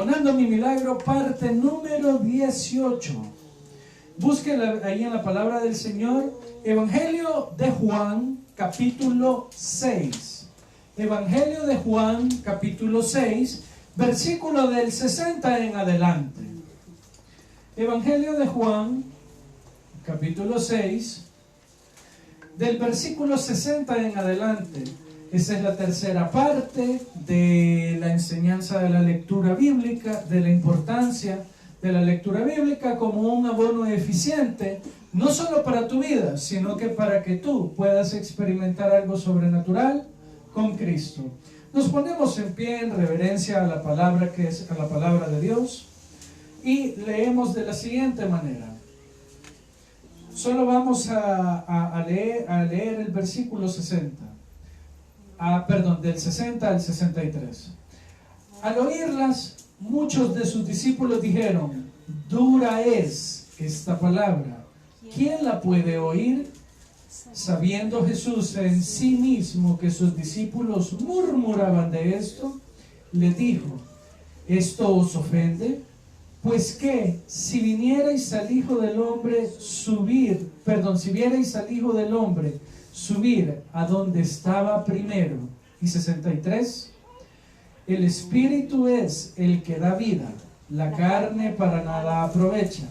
Pregonando mi milagro, parte número 18. Búsquenla ahí en la palabra del Señor. Evangelio de Juan, capítulo 6. Evangelio de Juan, capítulo 6, versículo del 60 en adelante. Evangelio de Juan, capítulo 6, del versículo 60 en adelante. Esa es la tercera parte de la enseñanza de la lectura bíblica, de la importancia de la lectura bíblica como un abono eficiente, no solo para tu vida, sino que para que tú puedas experimentar algo sobrenatural con Cristo. Nos ponemos en pie en reverencia a la palabra que es a la palabra de Dios y leemos de la siguiente manera. Solo vamos a leer el versículo 60. Del 60 al 63. Al oírlas, muchos de sus discípulos dijeron: dura es esta palabra, ¿quién la puede oír? Sabiendo Jesús en sí mismo que sus discípulos murmuraban de esto, le dijo: ¿esto os ofende? Pues que si vierais al Hijo del Hombre subir a donde estaba primero. Y 63. El Espíritu es el que da vida, la carne para nada aprovecha.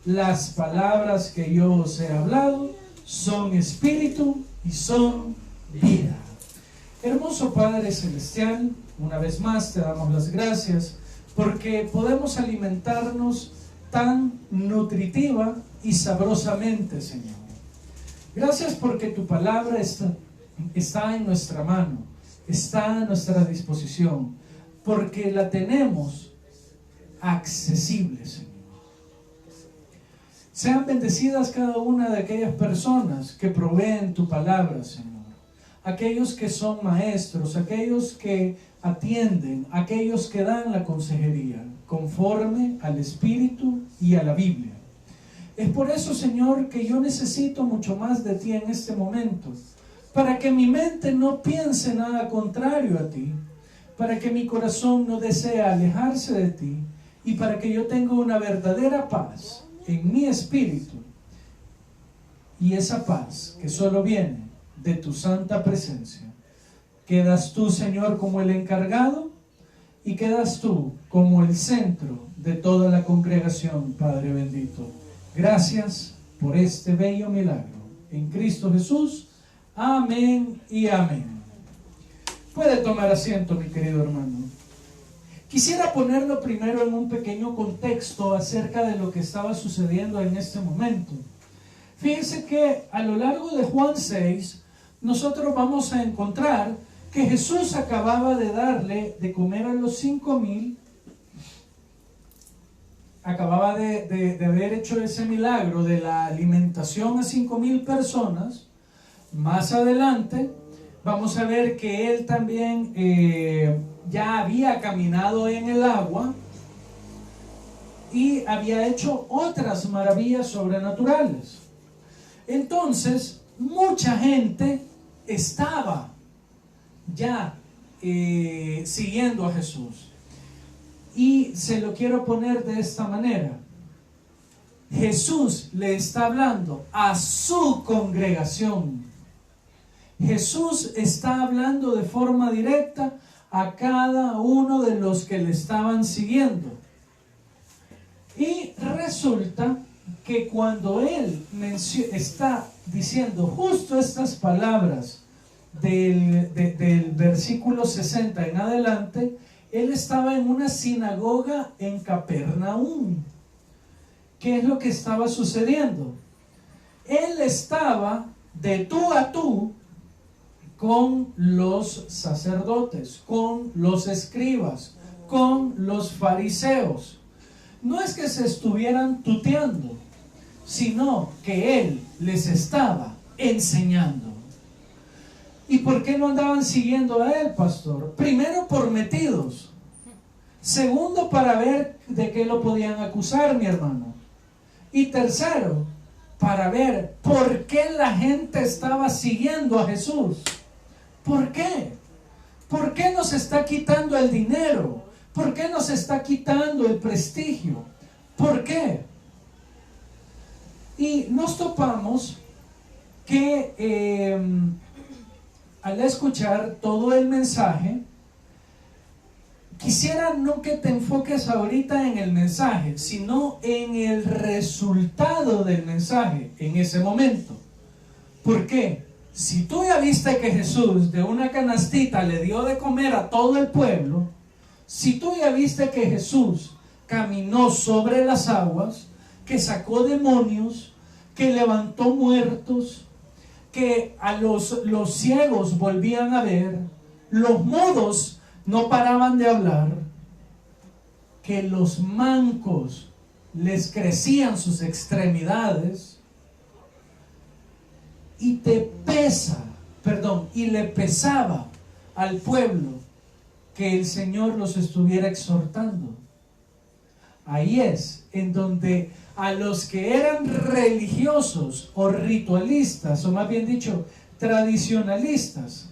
Las palabras que yo os he hablado son espíritu y son vida. Hermoso Padre Celestial, una vez más te damos las gracias porque podemos alimentarnos tan nutritiva y sabrosamente, Señor. Gracias porque tu palabra está en nuestra mano, está a nuestra disposición, porque la tenemos accesible, Señor. Sean bendecidas cada una de aquellas personas que proveen tu palabra, Señor. Aquellos que son maestros, aquellos que atienden, aquellos que dan la consejería, conforme al Espíritu y a la Biblia. Es por eso, Señor, que yo necesito mucho más de ti en este momento, para que mi mente no piense nada contrario a ti, para que mi corazón no desee alejarse de ti, y para que yo tenga una verdadera paz en mi espíritu, y esa paz que solo viene de tu santa presencia. Quedas tú, Señor, como el encargado, y quedas tú como el centro de toda la congregación, Padre bendito. Gracias por este bello milagro. En Cristo Jesús. Amén y amén. Puede tomar asiento, mi querido hermano. Quisiera ponerlo primero en un pequeño contexto acerca de lo que estaba sucediendo en este momento. Fíjense que a lo largo de Juan 6, nosotros vamos a encontrar que Jesús acababa de darle de comer a los 5,000. Acababa de haber hecho ese milagro de la alimentación a 5,000 personas. Más adelante vamos a ver que él también ya había caminado en el agua y había hecho otras maravillas sobrenaturales. Entonces, mucha gente estaba ya siguiendo a Jesús. Y se lo quiero poner de esta manera. Jesús le está hablando a su congregación. Jesús está hablando de forma directa a cada uno de los que le estaban siguiendo. Y resulta que cuando él está diciendo justo estas palabras del versículo 60 en adelante, él estaba en una sinagoga en Capernaum. ¿Qué es lo que estaba sucediendo? Él estaba de tú a tú con los sacerdotes, con los escribas, con los fariseos. No es que se estuvieran tuteando, sino que él les estaba enseñando. ¿Y por qué no andaban siguiendo a él, pastor? Primero, por metidos. Segundo, para ver de qué lo podían acusar, mi hermano. Y tercero, para ver por qué la gente estaba siguiendo a Jesús. ¿Por qué? ¿Por qué nos está quitando el dinero? ¿Por qué nos está quitando el prestigio? ¿Por qué? Y nos topamos que al escuchar todo el mensaje, quisiera no que te enfoques ahorita en el mensaje, sino en el resultado del mensaje en ese momento. ¿Por qué? Si tú ya viste que Jesús de una canastita le dio de comer a todo el pueblo, si tú ya viste que Jesús caminó sobre las aguas, que sacó demonios, que levantó muertos, que a los ciegos volvían a ver, los mudos no paraban de hablar, que los mancos les crecían sus extremidades, y le pesaba al pueblo que el Señor los estuviera exhortando. Ahí es en donde a los que eran religiosos o ritualistas, o más bien dicho, tradicionalistas,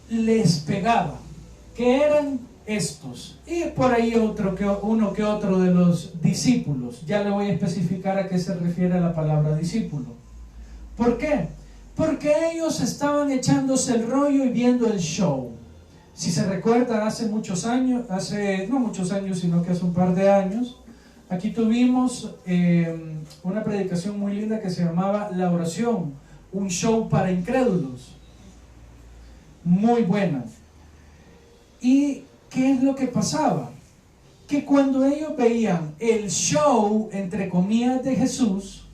les pegaba, que eran estos, y por ahí uno que otro de los discípulos. Ya le voy a especificar a qué se refiere la palabra discípulo. ¿Por qué? Porque ellos estaban echándose el rollo y viendo el show. Si se recuerda, hace muchos años, no muchos años, sino que hace un par de años, aquí tuvimos una predicación muy linda que se llamaba La Oración, un show para incrédulos. Muy buena. ¿Y qué es lo que pasaba? Que cuando ellos veían el show, entre comillas, de Jesús,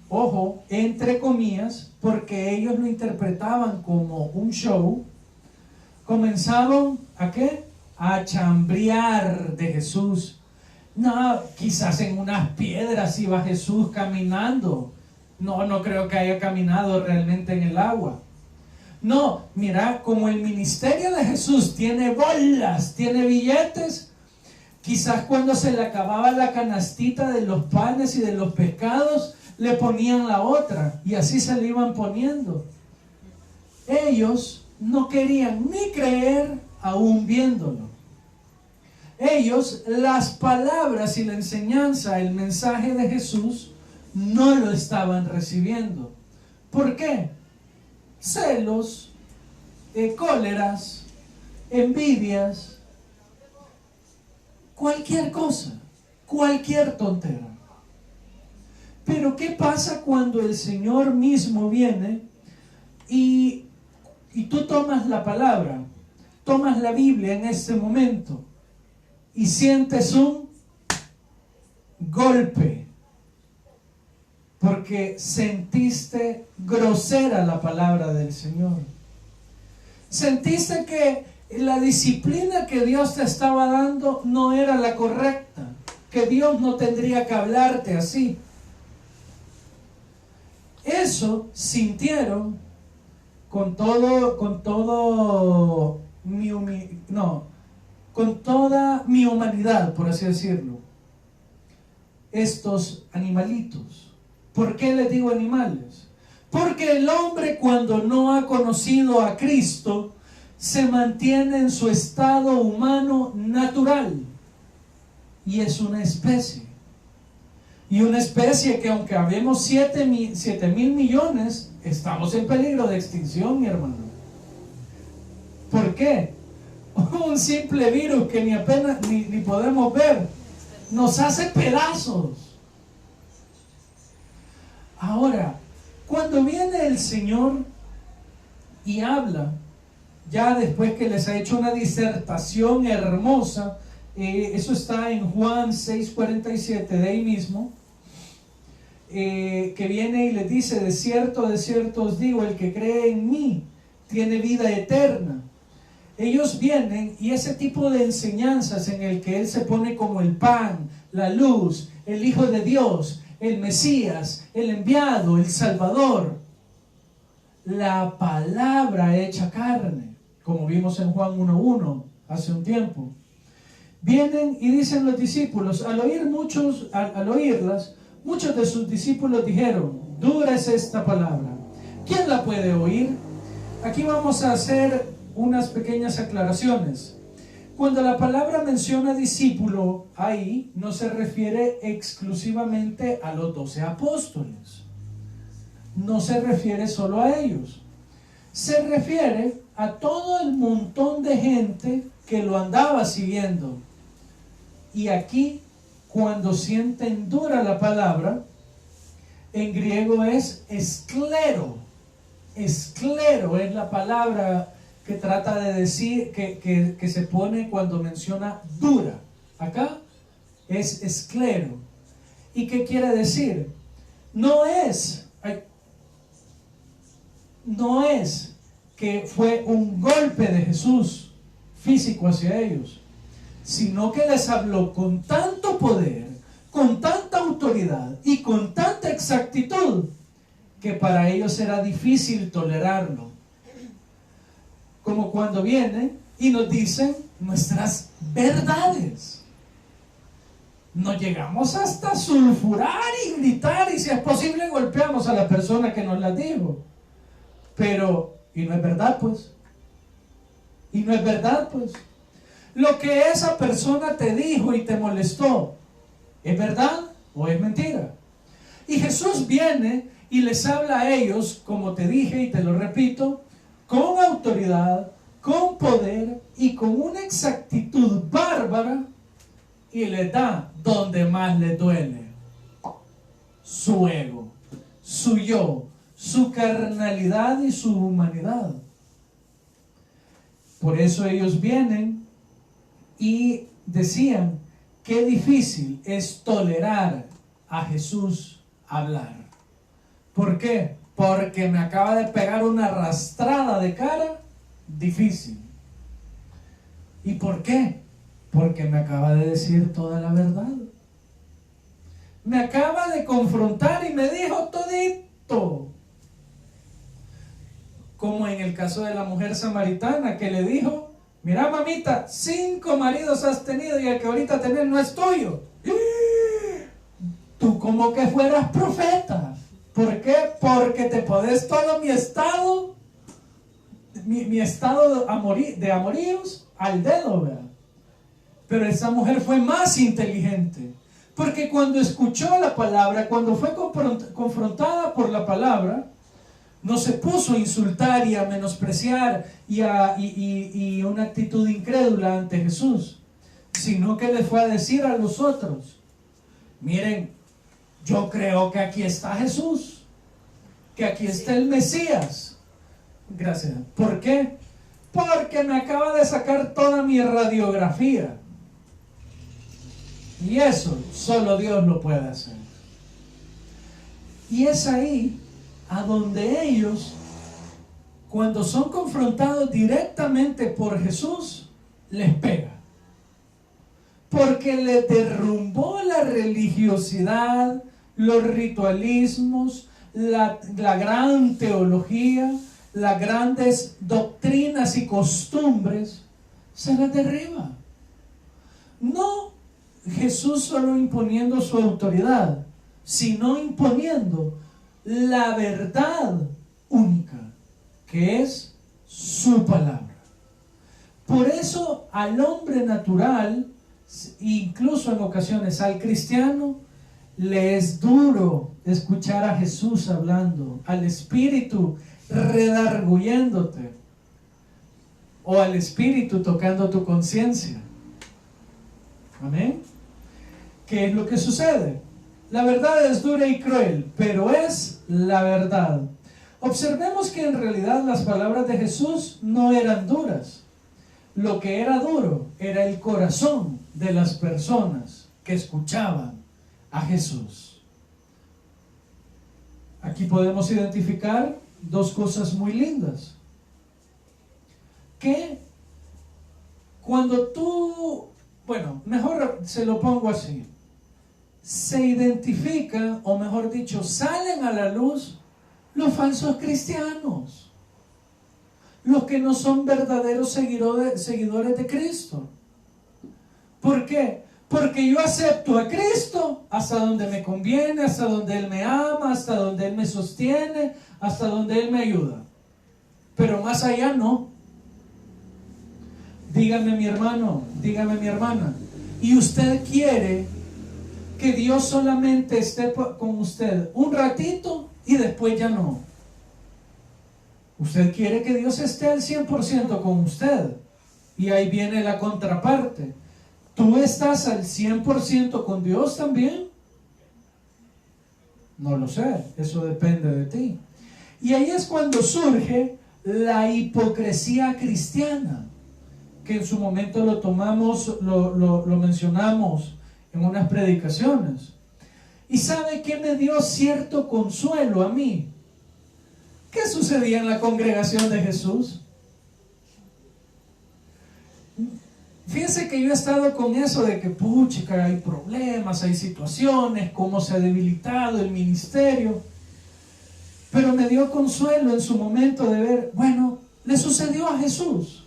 ojo, entre comillas, porque ellos lo interpretaban como un show, comenzaron ¿a qué? A chambrear de Jesús. No, quizás en unas piedras iba Jesús caminando. No creo que haya caminado realmente en el agua. No, mira, como el ministerio de Jesús tiene bolas, tiene billetes, quizás cuando se le acababa la canastita de los panes y de los pescados, le ponían la otra, y así se le iban poniendo. Ellos no querían ni creer aún viéndolo. Ellos, las palabras y la enseñanza, el mensaje de Jesús, no lo estaban recibiendo. ¿Por qué? Celos, cóleras, envidias, cualquier cosa, cualquier tontera. Pero ¿qué pasa cuando el Señor mismo viene y tú tomas la palabra, tomas la Biblia en este momento y sientes un golpe? Porque sentiste grosera la palabra del Señor. Sentiste que la disciplina que Dios te estaba dando no era la correcta, que Dios no tendría que hablarte así. Eso sintieron con toda mi humanidad, por así decirlo, estos animalitos. ¿Por qué les digo animales? Porque el hombre, cuando no ha conocido a Cristo, se mantiene en su estado humano natural, y es una especie. Y una especie que, aunque habemos 7,000 millones, estamos en peligro de extinción, mi hermano. ¿Por qué? Un simple virus que ni apenas ni podemos ver nos hace pedazos. Ahora, cuando viene el Señor y habla, ya después que les ha hecho una disertación hermosa, eso está en Juan 6:47, de ahí mismo, que viene y les dice: de cierto os digo, el que cree en mí tiene vida eterna. Ellos vienen, y ese tipo de enseñanzas en el que Él se pone como el pan, la luz, el Hijo de Dios, el Mesías, el enviado, el Salvador, la palabra hecha carne, como vimos en Juan 1:1 hace un tiempo. Vienen y dicen los discípulos, al oírlas, muchos de sus discípulos dijeron: dura es esta palabra, ¿quién la puede oír? Aquí vamos a hacer unas pequeñas aclaraciones. Cuando la palabra menciona discípulo, ahí no se refiere exclusivamente a los 12 apóstoles. No se refiere solo a ellos. Se refiere a todo el montón de gente que lo andaba siguiendo. Y aquí, cuando sienten dura la palabra, en griego es esclero. Esclero es la palabra que trata de decir, que se pone cuando menciona dura. Acá es esclero. ¿Y qué quiere decir? No es que fue un golpe de Jesús físico hacia ellos, sino que les habló con tanto poder, con tanta autoridad y con tanta exactitud, que para ellos era difícil tolerarlo. Como cuando vienen y nos dicen nuestras verdades. Nos llegamos hasta sulfurar y gritar, y si es posible golpeamos a la persona que nos las dijo. Pero, y no es verdad pues. Y no es verdad pues. Lo que esa persona te dijo y te molestó, ¿es verdad o es mentira? Y Jesús viene y les habla a ellos, como te dije y te lo repito, con autoridad, con poder y con una exactitud bárbara, y les da donde más les duele: su ego, su yo, su carnalidad y su humanidad. Por eso ellos vienen y decían: qué difícil es tolerar a Jesús hablar. ¿Por qué? Porque me acaba de pegar una arrastrada de cara difícil. ¿Y por qué? Porque me acaba de decir toda la verdad. Me acaba de confrontar y me dijo todito. Como en el caso de la mujer samaritana, que le dijo: mira, mamita, 5 maridos has tenido y el que ahorita tenés no es tuyo. Tú como que fueras profeta. ¿Por qué? Porque te podés todo mi estado de amoríos al dedo, ¿verdad? Pero esa mujer fue más inteligente, porque cuando escuchó la palabra, cuando fue confrontada por la palabra, no se puso a insultar y a menospreciar y una actitud incrédula ante Jesús, sino que le fue a decir a los otros: miren, yo creo que aquí está Jesús, que aquí está el Mesías. Gracias. ¿Por qué? Porque me acaba de sacar toda mi radiografía. Y eso solo Dios lo puede hacer. Y es ahí a donde ellos, cuando son confrontados directamente por Jesús, les pega. Porque le derrumbó la religiosidad, los ritualismos, la gran teología, las grandes doctrinas y costumbres, se las derriba. No Jesús solo imponiendo su autoridad, sino imponiendo la verdad única, que es su palabra. Por eso al hombre natural, incluso en ocasiones al cristiano, le es duro escuchar a Jesús hablando, al espíritu redarguyéndote, o al espíritu tocando tu conciencia. Amén. ¿Qué es lo que sucede? La verdad es dura y cruel, pero es la verdad. Observemos que en realidad las palabras de Jesús no eran duras. Lo que era duro era el corazón de las personas que escuchaban a Jesús. Aquí podemos identificar 2 cosas muy lindas. Que cuando tú, bueno, mejor se lo pongo así, se identifican, o mejor dicho, salen a la luz los falsos cristianos, los que no son verdaderos seguidores de Cristo. ¿Por qué? Porque yo acepto a Cristo hasta donde me conviene, hasta donde Él me ama, hasta donde Él me sostiene, hasta donde Él me ayuda. Pero más allá no. Dígame mi hermano, dígame mi hermana. Y usted quiere que Dios solamente esté con usted un ratito y después ya no. Usted quiere que Dios esté al 100% con usted. Y ahí viene la contraparte. ¿Tú estás al 100% con Dios también? No lo sé, eso depende de ti. Y ahí es cuando surge la hipocresía cristiana, que en su momento lo tomamos, lo mencionamos en unas predicaciones. ¿Y sabe qué me dio cierto consuelo a mí? ¿Qué sucedía en la congregación de Jesús? Fíjense que yo he estado con eso de que, puchica, hay problemas, hay situaciones, cómo se ha debilitado el ministerio. Pero me dio consuelo en su momento de ver, bueno, le sucedió a Jesús.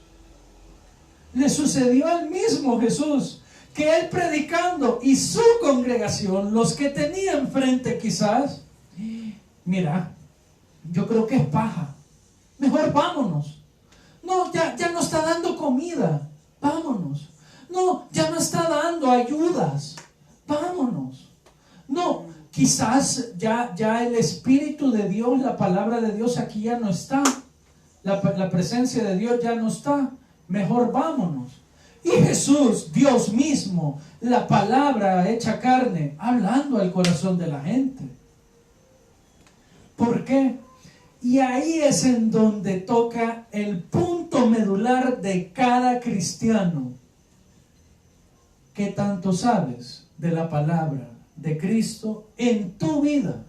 Le sucedió al mismo Jesús, que él predicando y su congregación, los que tenía enfrente quizás, mira, yo creo que es paja. Mejor vámonos. No, ya no está dando comida. Vámonos. No, ya no está dando ayudas. Vámonos. No, quizás ya el Espíritu de Dios, la palabra de Dios aquí ya no está. La presencia de Dios ya no está. Mejor vámonos. Y Jesús, Dios mismo, la palabra hecha carne, hablando al corazón de la gente. ¿Por qué? Y ahí es en donde toca el punto medular de cada cristiano. ¿Qué tanto sabes de la palabra de Cristo en tu vida?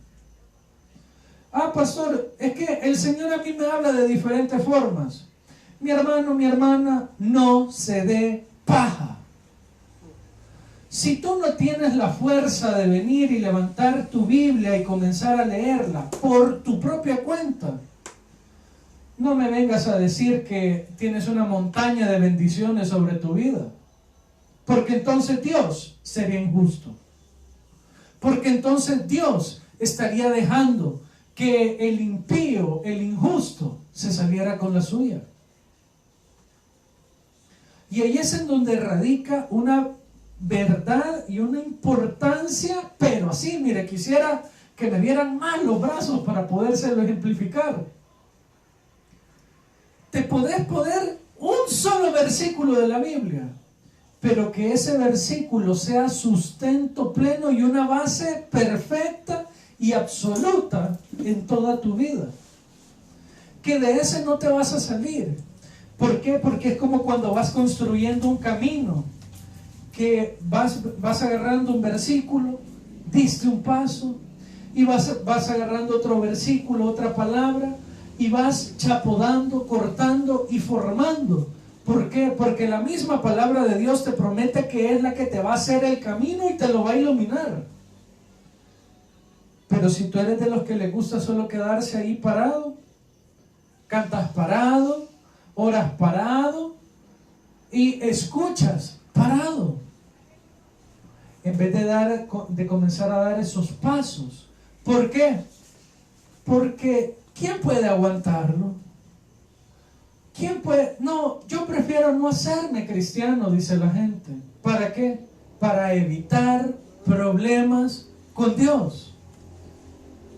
Ah, pastor, es que el Señor a mí me habla de diferentes formas. Mi hermano, mi hermana, no se dé paja. Si tú no tienes la fuerza de venir y levantar tu Biblia y comenzar a leerla por tu propia cuenta, no me vengas a decir que tienes una montaña de bendiciones sobre tu vida. Porque entonces Dios sería injusto. Porque entonces Dios estaría dejando que el impío, el injusto, se saliera con la suya. Y ahí es en donde radica una verdad y una importancia, pero así, mire, quisiera que me vieran más los brazos para podérselo ejemplificar. Te podés poner un solo versículo de la Biblia, pero que ese versículo sea sustento pleno y una base perfecta y absoluta en toda tu vida. Que de ese no te vas a salir. ¿Por qué? Porque es como cuando vas construyendo un camino, que vas agarrando un versículo, diste un paso, y vas agarrando otro versículo, otra palabra, y vas chapodando, cortando y formando. ¿Por qué? Porque la misma palabra de Dios te promete que es la que te va a hacer el camino y te lo va a iluminar. Pero si tú eres de los que les gusta solo quedarse ahí parado, cantas parado, oras parado y escuchas parado, en vez de comenzar a dar esos pasos. ¿Por qué? Porque ¿quién puede aguantarlo? ¿Quién puede? No, yo prefiero no hacerme cristiano, dice la gente. ¿Para qué? Para evitar problemas con Dios.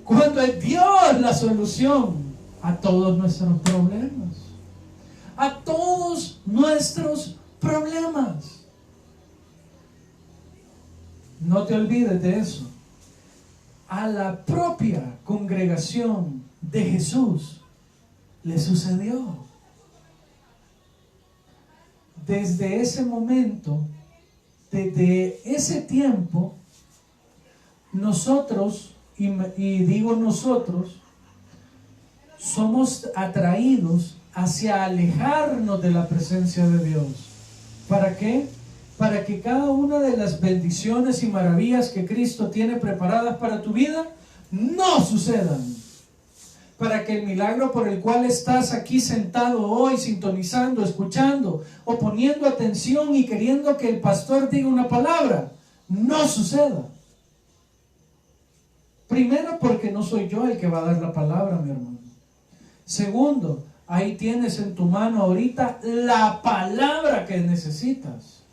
Cuando es Dios la solución a todos nuestros problemas. A todos nuestros problemas. No te olvides de eso. A la propia congregación de Jesús le sucedió. Desde ese momento, desde ese tiempo, nosotros, y digo nosotros, somos atraídos hacia alejarnos de la presencia de Dios. ¿Para qué? Para que cada una de las bendiciones y maravillas que Cristo tiene preparadas para tu vida no sucedan. Para que el milagro por el cual estás aquí sentado hoy, sintonizando, escuchando o poniendo atención y queriendo que el pastor diga una palabra, no suceda. Primero, porque no soy yo el que va a dar la palabra, mi hermano. Segundo, Ahí tienes en tu mano ahorita la palabra que necesitas.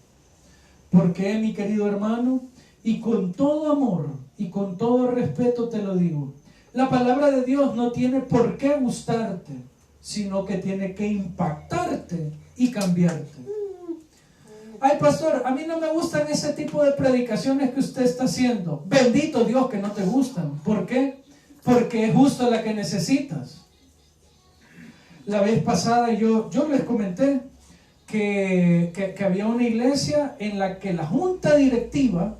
¿Por qué, mi querido hermano? Y con todo amor y con todo respeto te lo digo. La palabra de Dios no tiene por qué gustarte, sino que tiene que impactarte y cambiarte. Ay, pastor, a mí no me gustan ese tipo de predicaciones que usted está haciendo. Bendito Dios que no te gustan. ¿Por qué? Porque es justo la que necesitas. La vez pasada yo les comenté que había una iglesia en la que la junta directiva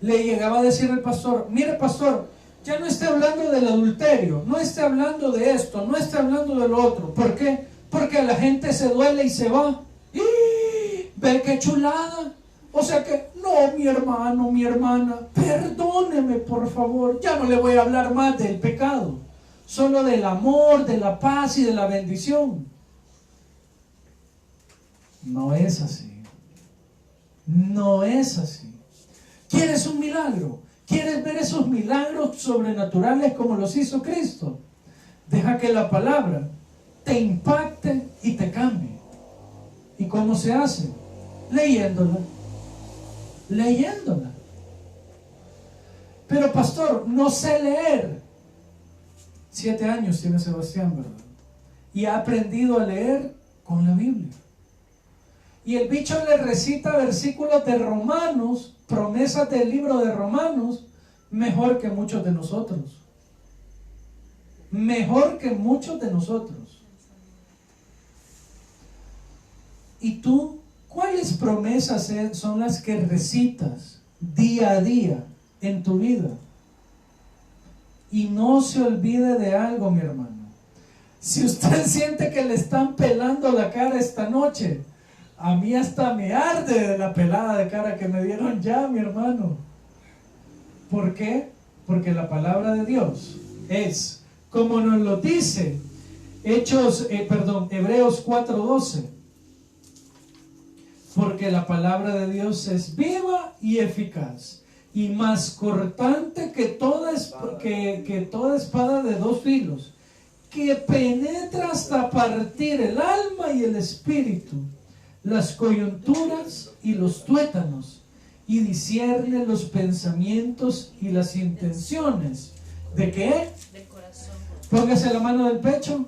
le llegaba a decir al pastor: mire, pastor, ya no esté hablando del adulterio, no esté hablando de esto, no esté hablando de lo otro. ¿Por qué? Porque la gente se duele y se va. ¡Y! ¿Ve qué chulada? O sea que, no, mi hermano, mi hermana, perdóneme por favor, ya no le voy a hablar más del pecado, solo del amor, de la paz y de la bendición. No es así. No es así. ¿Quieres un milagro? ¿Quieres ver esos milagros sobrenaturales como los hizo Cristo? Deja que la palabra te impacte y te cambie. ¿Y cómo se hace? Leyéndola. Leyéndola. Pero pastor, no sé leer. 7 años tiene Sebastián, ¿verdad? Y ha aprendido a leer con la Biblia. Y el bicho le recita versículos de Romanos, promesas del libro de Romanos, mejor que muchos de nosotros. Mejor que muchos de nosotros. ¿Y tú, cuáles promesas son las que recitas día a día en tu vida? Y no se olvide de algo, mi hermano. Si usted siente que le están pelando la cara esta noche, a mí hasta me arde de la pelada de cara que me dieron ya, mi hermano. ¿Por qué? Porque la palabra de Dios es, como nos lo dice Hebreos 4:12. Porque la palabra de Dios es viva y eficaz, y más cortante que toda espada de 2 filos, que penetra hasta partir el alma y el espíritu, las coyunturas y los tuétanos, y discierne los pensamientos y las intenciones. ¿De qué? Del corazón. Póngase la mano del pecho.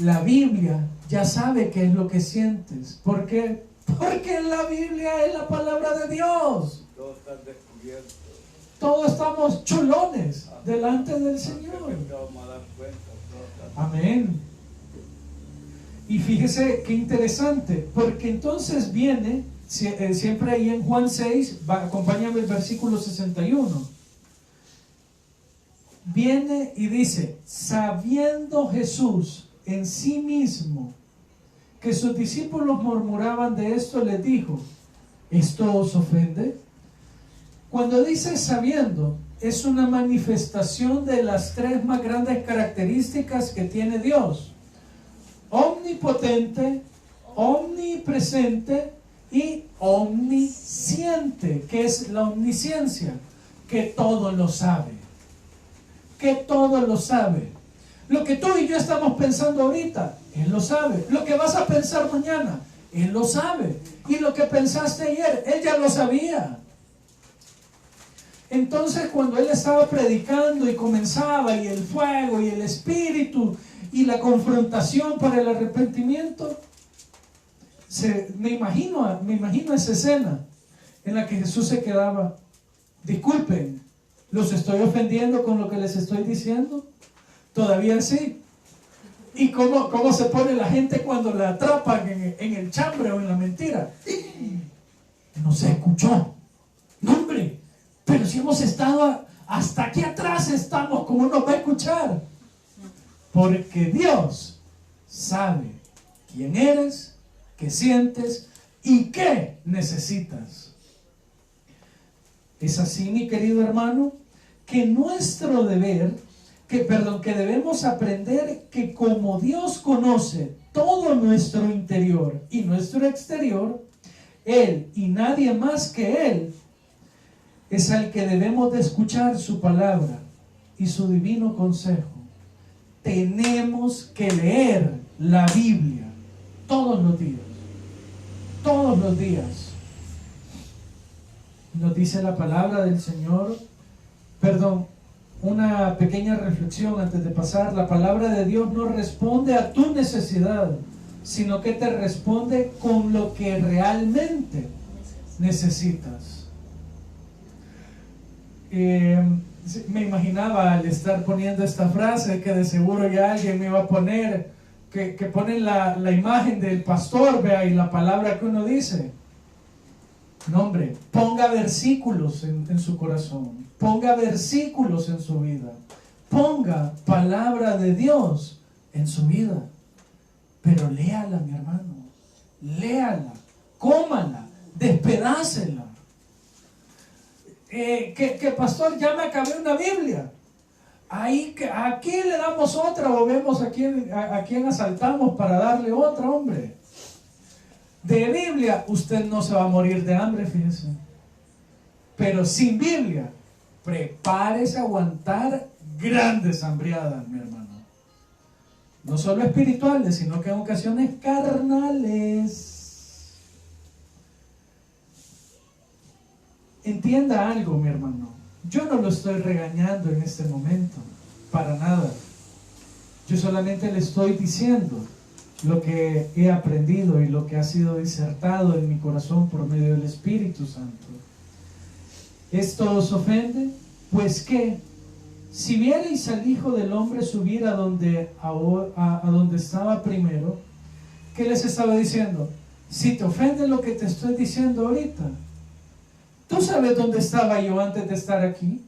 La Biblia ya sabe qué es lo que sientes. ¿Por qué? Porque la Biblia es la palabra de Dios. Todos están descubiertos. Todos estamos chulones delante del Señor. Amén. Y fíjese qué interesante, porque entonces viene, siempre ahí en Juan 6, acompáñame el versículo 61. Viene y dice: sabiendo Jesús en sí mismo que sus discípulos murmuraban de esto, les dijo: ¿esto os ofende? Cuando dice sabiendo, es una manifestación de las 3 más grandes características que tiene Dios: omnipotente, omnipresente y omnisciente. ¿Qué es la omnisciencia? Que todo lo sabe. Que todo lo sabe. Lo que tú y yo estamos pensando ahorita, Él lo sabe. Lo que vas a pensar mañana, Él lo sabe. Y lo que pensaste ayer, Él ya lo sabía. Entonces, cuando Él estaba predicando y comenzaba, y el fuego y el espíritu y la confrontación para el arrepentimiento, me imagino esa escena en la que Jesús se quedaba: disculpen, ¿los estoy ofendiendo con lo que les estoy diciendo? Todavía sí. ¿Y cómo se pone la gente cuando la atrapan en el chambre o en la mentira? No se escuchó. No, hombre, pero si hemos estado hasta aquí atrás, estamos, ¿cómo nos va a escuchar? Porque Dios sabe quién eres, qué sientes y qué necesitas. Es así, mi querido hermano, que nuestro deber, que debemos aprender que como Dios conoce todo nuestro interior y nuestro exterior, Él y nadie más que Él es al que debemos de escuchar su palabra y su divino consejo. tenemos que leer la Biblia todos los días. Todos los días. Nos dice la palabra del Señor. Una pequeña reflexión antes de pasar. La palabra de Dios no responde a tu necesidad, sino que te responde con lo que realmente necesitas. Me imaginaba al estar poniendo esta frase que de seguro ya alguien me iba a poner, que ponen la imagen del pastor, vea, y la palabra que uno dice. No, hombre, ponga versículos en su corazón, ponga versículos en su vida, ponga palabra de Dios en su vida, pero léala, mi hermano, léala, cómala, despedácela. Que pastor, ya me acabé una Biblia. Aquí le damos otra, o vemos a quién asaltamos para darle otra, hombre. De Biblia usted no se va a morir de hambre, fíjese. Pero sin Biblia, prepárese a aguantar grandes hambriadas, mi hermano. No solo espirituales, sino que en ocasiones carnales. Entienda algo, mi hermano. Yo no lo estoy regañando en este momento, para nada. Yo solamente le estoy diciendo lo que he aprendido y lo que ha sido disertado en mi corazón por medio del Espíritu Santo. ¿Esto os ofende? Pues que, si vierais al Hijo del Hombre subir a donde estaba primero, ¿qué les estaba diciendo? Si te ofende lo que te estoy diciendo ahorita, ¿tú sabes dónde estaba yo antes de estar aquí?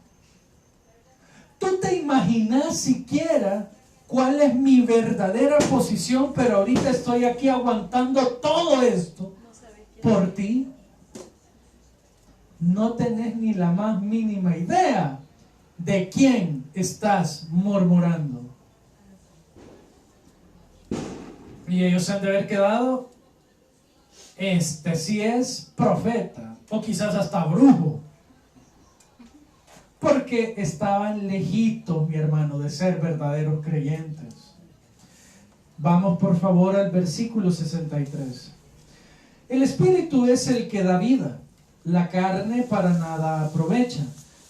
¿Tú te imaginas siquiera cuál es mi verdadera posición, pero ahorita estoy aquí aguantando todo esto por ti? No tenés ni la más mínima idea de quién estás murmurando. Y ellos se han de haber quedado, este sí es profeta, o quizás hasta brujo, porque estaban lejitos, mi hermano, de ser verdaderos creyentes. Vamos por favor al versículo 63. El Espíritu es el que da vida, la carne para nada aprovecha.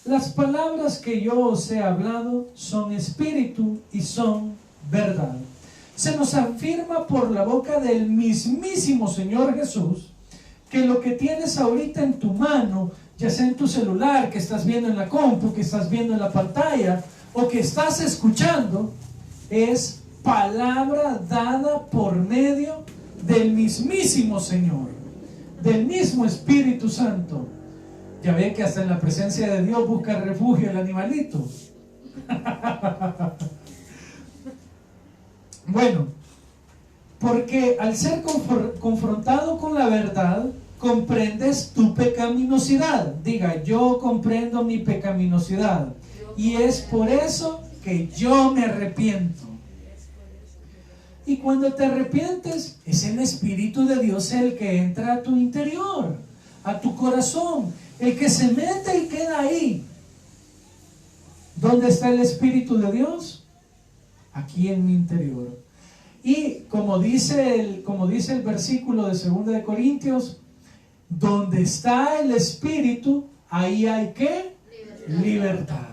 Las palabras que yo os he hablado son espíritu y son verdad. Se nos afirma por la boca del mismísimo Señor Jesús que lo que tienes ahorita en tu mano, ya sea en tu celular, que estás viendo en la compu, que estás viendo en la pantalla, o que estás escuchando, es palabra dada por medio del mismísimo Señor, del mismo Espíritu Santo. Ya ve que hasta en la presencia de Dios busca refugio el animalito. Bueno, porque al ser confrontado con la verdad, comprendes tu pecaminosidad. Diga, yo comprendo mi pecaminosidad. Y es por eso que yo me arrepiento. Y cuando te arrepientes, es el Espíritu de Dios el que entra a tu interior, a tu corazón, el que se mete y queda ahí. ¿Dónde está el Espíritu de Dios? Aquí en mi interior. Y como dice el versículo de 2 de Corintios, donde está el Espíritu, ahí hay ¿qué? Libertad.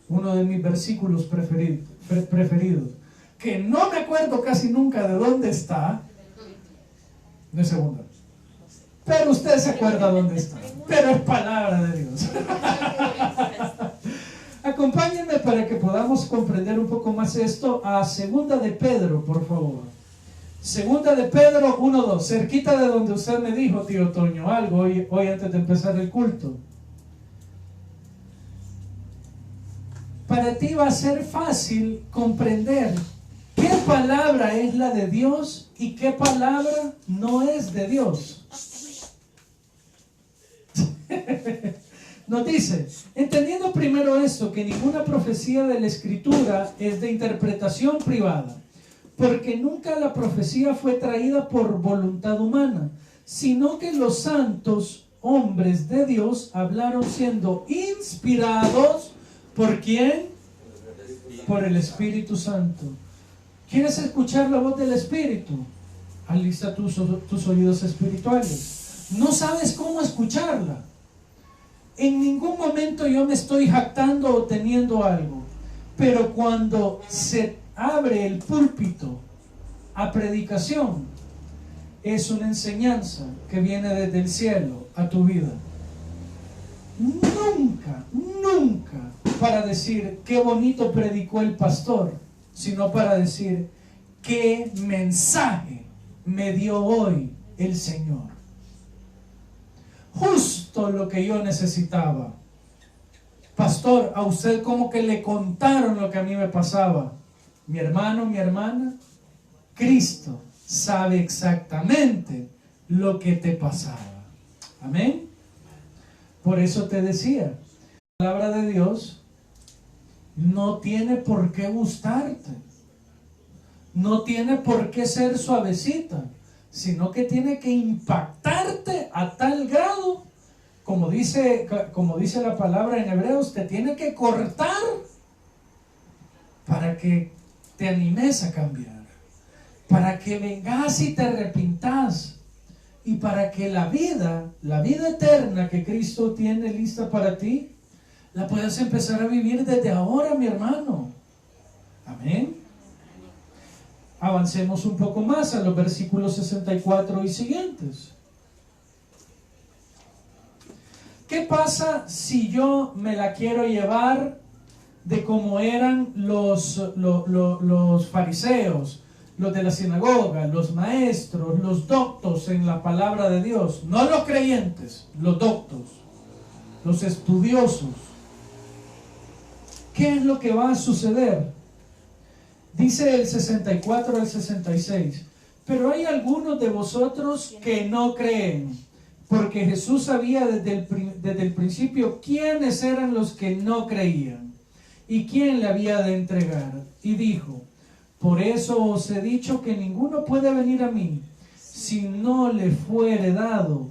Uno de mis versículos preferidos, que no me acuerdo casi nunca de dónde está. No es segunda, pero usted se acuerda dónde está, pero es palabra de Dios. Acompáñenme para que podamos comprender un poco más esto a 2 de Pedro, por favor. 2 de Pedro 1:2, cerquita de donde usted me dijo, tío Toño, algo hoy antes de empezar el culto. Para ti va a ser fácil comprender qué palabra es la de Dios y qué palabra no es de Dios. Nos dice, entendiendo primero esto, que ninguna profecía de la Escritura es de interpretación privada, porque nunca la profecía fue traída por voluntad humana, sino que los santos hombres de Dios hablaron siendo inspirados, ¿por quién? por el Espíritu Santo. ¿Quieres escuchar la voz del Espíritu? Alista tus oídos espirituales. No sabes cómo escucharla. En ningún momento yo me estoy jactando o teniendo algo, pero cuando se abre el púlpito a predicación, es una enseñanza que viene desde el cielo a tu vida. Nunca, nunca para decir qué bonito predicó el pastor, sino para decir qué mensaje me dio hoy el Señor. Justo lo que yo necesitaba. Pastor, a usted como que le contaron lo que a mí me pasaba. Mi hermano, mi hermana, Cristo sabe exactamente lo que te pasaba. Amén. Por eso te decía, la palabra de Dios no tiene por qué gustarte, no tiene por qué ser suavecita, sino que tiene que impactarte a tal grado, como dice la palabra en Hebreos, te tiene que cortar para que te animes a cambiar, para que vengas y te arrepintas, y para que la vida eterna que Cristo tiene lista para ti, la puedas empezar a vivir desde ahora, mi hermano. Amén. Avancemos un poco más a los versículos 64 y siguientes. ¿Qué pasa si yo me la quiero llevar de como eran los fariseos, los de la sinagoga, los maestros, los doctos en la palabra de Dios? No los creyentes, los doctos, los estudiosos. ¿Qué es lo que va a suceder? Dice el 64 al 66, pero hay algunos de vosotros que no creen, porque Jesús sabía desde el principio quiénes eran los que no creían y quién le había de entregar. Y dijo, por eso os he dicho que ninguno puede venir a mí si no le fuere dado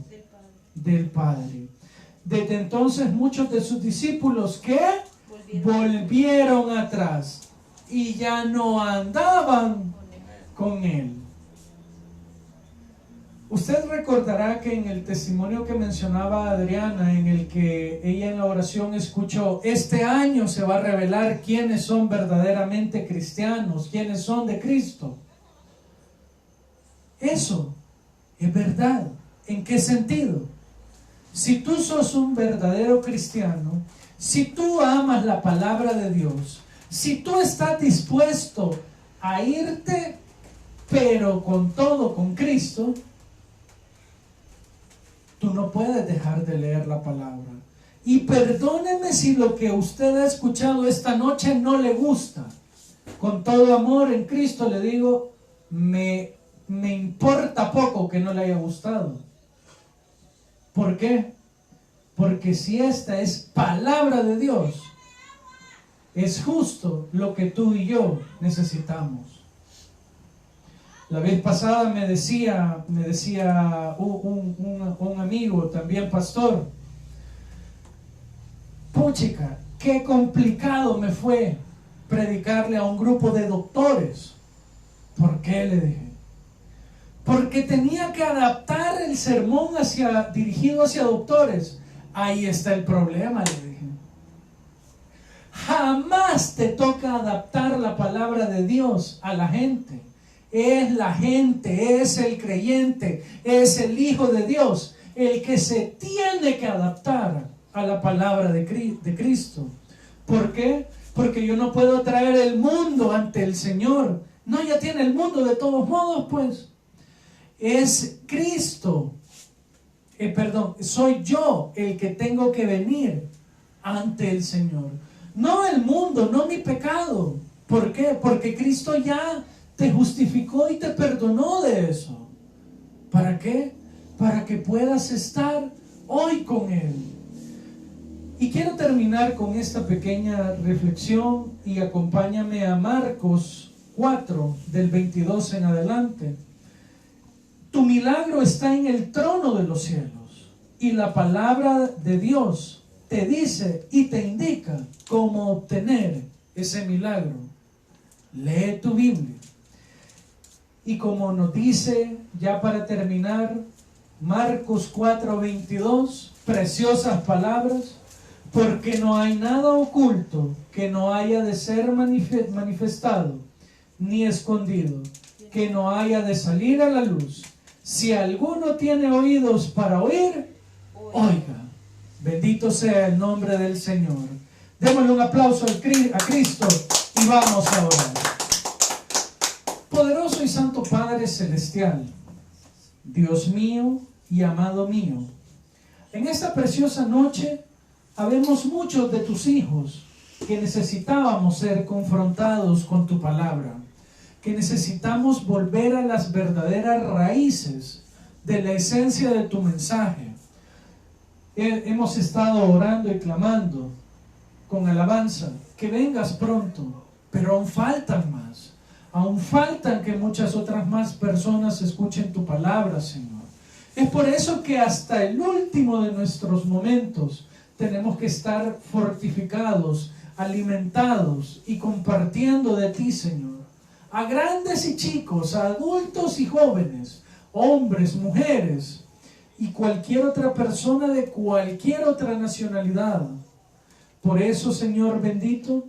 del Padre. Desde entonces muchos de sus discípulos que volvieron atrás y ya no andaban con él. Usted recordará que en el testimonio que mencionaba Adriana, en el que ella en la oración escuchó, este año se va a revelar quiénes son verdaderamente cristianos, quiénes son de Cristo. Eso es verdad. ¿En qué sentido? Si tú sos un verdadero cristiano, si tú amas la palabra de Dios, si tú estás dispuesto a irte, pero con todo, con Cristo, tú no puedes dejar de leer la palabra. Y perdóneme si lo que usted ha escuchado esta noche no le gusta. Con todo amor en Cristo le digo, me importa poco que no le haya gustado. ¿Por qué? Porque si esta es palabra de Dios, es justo lo que tú y yo necesitamos. La vez pasada me decía un amigo, también pastor, puchica, qué complicado me fue predicarle a un grupo de doctores. ¿Por qué? Le dije. Porque tenía que adaptar el sermón dirigido hacia doctores. Ahí está el problema, le dije. Jamás te toca adaptar la palabra de Dios a la gente. Es la gente, es el creyente, es el Hijo de Dios el que se tiene que adaptar a la palabra de Cristo. ¿Por qué? Porque yo no puedo traer el mundo ante el Señor. No, ya tiene el mundo de todos modos, pues. Es Cristo. Soy yo el que tengo que venir ante el Señor. No el mundo, no mi pecado. ¿Por qué? Porque Cristo ya te justificó y te perdonó de eso. ¿Para qué? Para que puedas estar hoy con Él. Y quiero terminar con esta pequeña reflexión y acompáñame a Marcos 4, del 22 en adelante. Tu milagro está en el trono de los cielos y la palabra de Dios te dice y te indica cómo obtener ese milagro. Lee tu Biblia. Y como nos dice, ya para terminar, Marcos 4:22, preciosas palabras, porque no hay nada oculto que no haya de ser manifestado, ni escondido, que no haya de salir a la luz. Si alguno tiene oídos para oír, oiga. Bendito sea el nombre del Señor. Démosle un aplauso a Cristo y vamos a orar. Poderoso y santo Padre Celestial, Dios mío y amado mío, en esta preciosa noche habemos muchos de tus hijos que necesitábamos ser confrontados con tu palabra, que necesitamos volver a las verdaderas raíces de la esencia de tu mensaje. Hemos estado orando y clamando con alabanza que vengas pronto, pero aún faltan más. Aún faltan que muchas otras más personas escuchen tu palabra, Señor. Es por eso que hasta el último de nuestros momentos tenemos que estar fortificados, alimentados y compartiendo de ti, Señor. A grandes y chicos, a adultos y jóvenes, hombres, mujeres y cualquier otra persona de cualquier otra nacionalidad. Por eso, Señor bendito,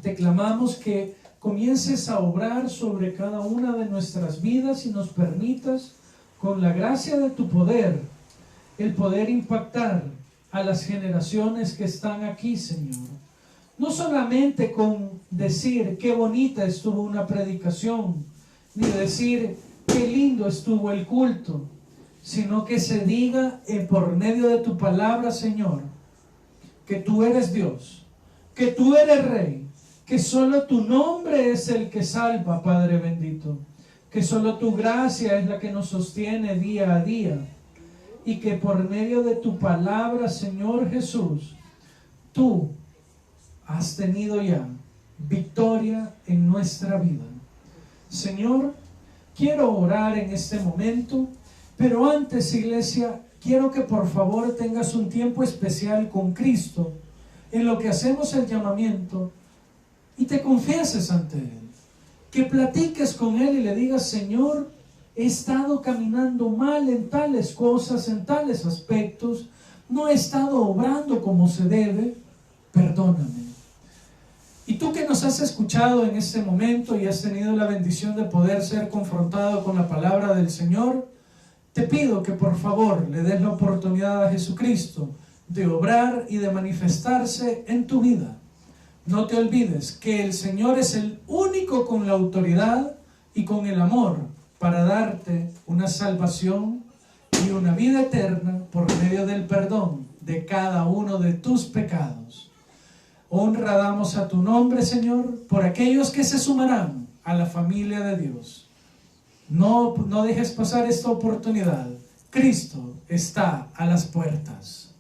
te clamamos que comiences a obrar sobre cada una de nuestras vidas y nos permitas, con la gracia de tu poder, el poder impactar a las generaciones que están aquí, Señor. No solamente con decir qué bonita estuvo una predicación, ni decir qué lindo estuvo el culto, sino que se diga por medio de tu palabra, Señor, que tú eres Dios, que tú eres Rey, que solo tu nombre es el que salva, Padre bendito, que solo tu gracia es la que nos sostiene día a día, y que por medio de tu palabra, Señor Jesús, tú has tenido ya victoria en nuestra vida. Señor, quiero orar en este momento, pero antes, iglesia, quiero que por favor tengas un tiempo especial con Cristo, en lo que hacemos el llamamiento, y te confieses ante Él, que platiques con Él y le digas: Señor, he estado caminando mal en tales cosas, en tales aspectos, no he estado obrando como se debe, perdóname. Y tú que nos has escuchado en este momento y has tenido la bendición de poder ser confrontado con la palabra del Señor, te pido que por favor le des la oportunidad a Jesucristo de obrar y de manifestarse en tu vida. No te olvides que el Señor es el único con la autoridad y con el amor para darte una salvación y una vida eterna por medio del perdón de cada uno de tus pecados. Honra damos a tu nombre, Señor, por aquellos que se sumarán a la familia de Dios. No dejes pasar esta oportunidad. Cristo está a las puertas.